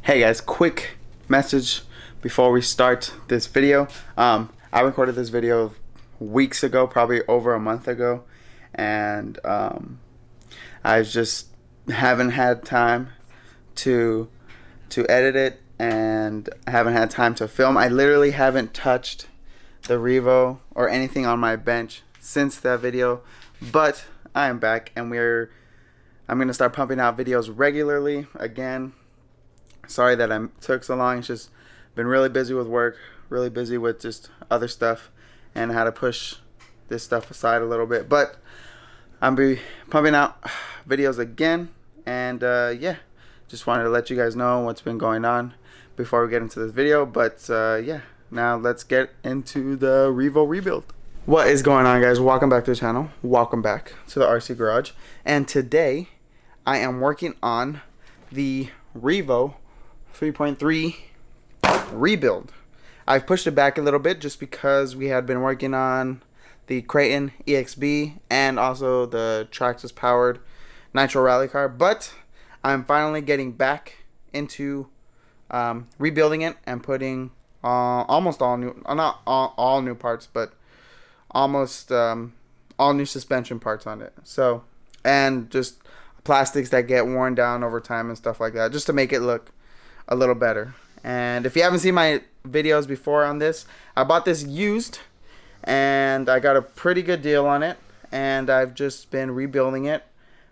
Hey guys, quick message before we start this video. I recorded this video weeks ago, probably over a month ago, and I just haven't had time to edit it, and I haven't had time to film. I literally haven't touched the Revo or anything on my bench since that video, but I am back, and I'm gonna start pumping out videos regularly again. Sorry that I took so long. It's just been really busy with work, really busy with just other stuff, and I had to push this stuff aside a little bit. But I'm be pumping out videos again, and yeah, just wanted to let you guys know what's been going on before we get into this video. But yeah, now let's get into the Revo rebuild. What is going on, guys? Welcome back to the channel. Welcome back to the RC Garage. And today I am working on the Revo 3.3 rebuild. I've pushed it back a little bit just because we had been working on the Creighton EXB and also the Traxxas powered Nitro Rally car, but I'm finally getting back into rebuilding it and putting almost all new, not all new parts, but almost all new suspension parts on it. So, and just plastics that get worn down over time and stuff like that, just to make it look a little better. And if you haven't seen my videos before on this, I bought this used and I got a pretty good deal on it, and I've just been rebuilding it.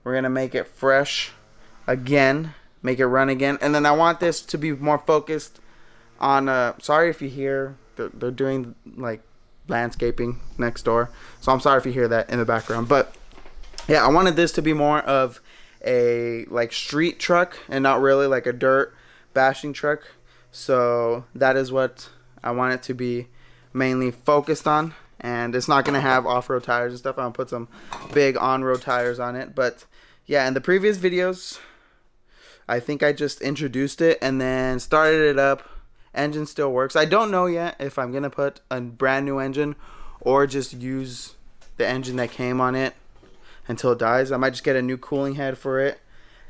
We're gonna make it fresh again, make it run again, and then I want this to be more focused on sorry if you hear they're doing like landscaping next door, so I'm sorry if you hear that in the background. But yeah, I wanted this to be more of a like street truck and not really like a dirt bashing truck. So that is what I want it to be mainly focused on, and it's not gonna have off-road tires and stuff. I'm gonna put some big on-road tires on it. But yeah, in the previous videos I think I just introduced it and then started it up. Engine still works. I don't know yet if I'm gonna put a brand new engine or just use the engine that came on it until it dies. I might just get a new cooling head for it,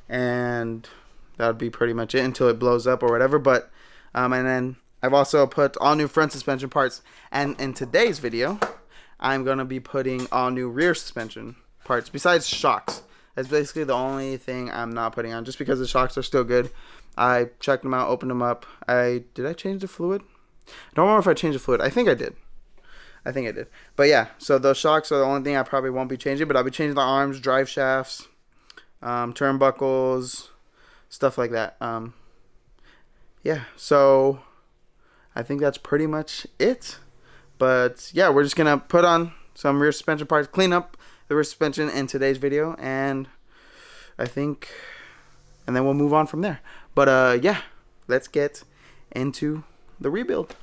and that would be pretty much it until it blows up or whatever. But and then I've also put all new front suspension parts, and in today's video I'm gonna be putting all new rear suspension parts besides shocks. That's basically the only thing I'm not putting on, just because the shocks are still good. I checked them out, opened them up. Did I change the fluid? I don't remember if I changed the fluid. I think I did. But yeah, so those shocks are the only thing I probably won't be changing, but I'll be changing the arms, drive shafts, turnbuckles, stuff like that. Yeah, so I think that's pretty much it. But yeah, we're just gonna put on some rear suspension parts, clean up the rear suspension in today's video, and then we'll move on from there. But yeah, let's get into the rebuild.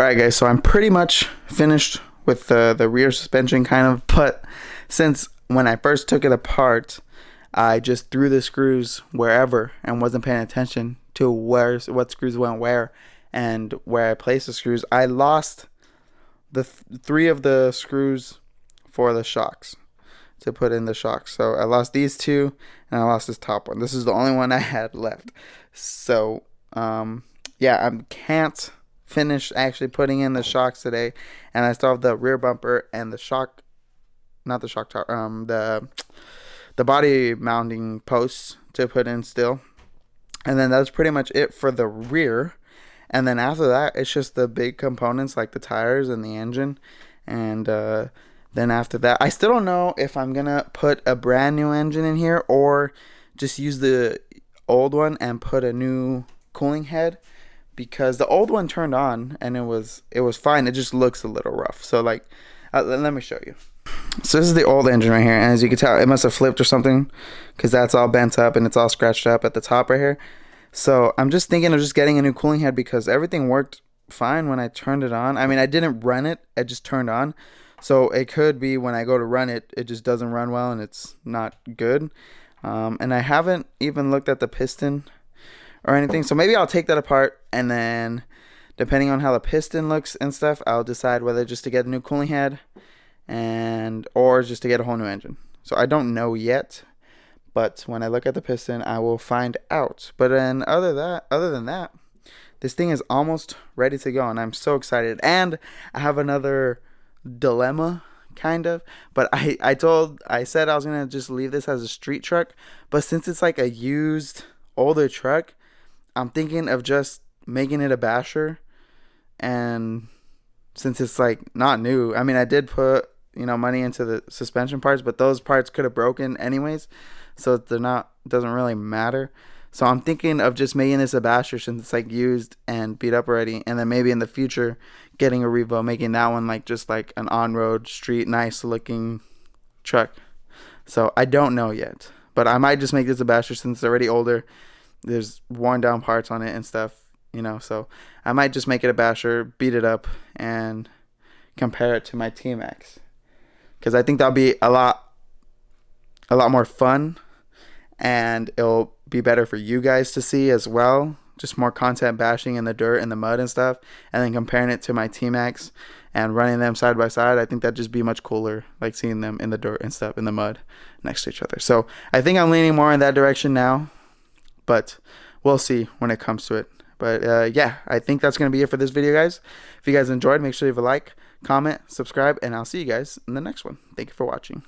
Alright guys, so I'm pretty much finished with the rear suspension kind of, but since when I first took it apart, I just threw the screws wherever and wasn't paying attention to what screws went where and where I placed the screws. I lost the three of the screws for the shocks to put in the shocks. So I lost these two and I lost this top one. This is the only one I had left. So yeah, I can't finish actually putting in the shocks today, and I still have the rear bumper and the shock, not the shock tower, the body mounting posts to put in still. And then that's pretty much it for the rear. And then after that, it's just the big components like the tires and the engine. And then after that, I still don't know if I'm gonna put a brand new engine in here or just use the old one and put a new cooling head, because the old one turned on and it was fine. It just looks a little rough. So like, let me show you. So this is the old engine right here, and as you can tell, it must have flipped or something, because that's all bent up and it's all scratched up at the top right here. So I'm just thinking of just getting a new cooling head, because everything worked fine when I turned it on. I mean, I didn't run it, it just turned on. So it could be when I go to run it, it just doesn't run well and it's not good. And I haven't even looked at the piston or anything, so maybe I'll take that apart, and then depending on how the piston looks and stuff, I'll decide whether just to get a new cooling head or just to get a whole new engine. So I don't know yet, but when I look at the piston, I will find out. But then other than that, this thing is almost ready to go, and I'm so excited. And I have another dilemma, kind of, but I said I was gonna just leave this as a street truck, but since it's like a used older truck, I'm thinking of just making it a basher. And since it's like not new, I mean, I did put, you know, money into the suspension parts, but those parts could have broken anyways, so doesn't really matter. So I'm thinking of just making this a basher since it's like used and beat up already, and then maybe in the future getting a Revo, making that one like just like an on-road street nice looking truck. So I don't know yet, but I might just make this a basher since it's already older. There's worn down parts on it and stuff, you know, so I might just make it a basher, beat it up, and compare it to my T-Max, because I think that'll be a lot more fun, and it'll be better for you guys to see as well. Just more content bashing in the dirt and the mud and stuff, and then comparing it to my T-Max and running them side by side. I think that'd just be much cooler, like seeing them in the dirt and stuff, in the mud next to each other. So I think I'm leaning more in that direction now, but we'll see when it comes to it. But yeah, I think that's going to be it for this video, guys. If you guys enjoyed, make sure you leave a like, comment, subscribe, and I'll see you guys in the next one. Thank you for watching.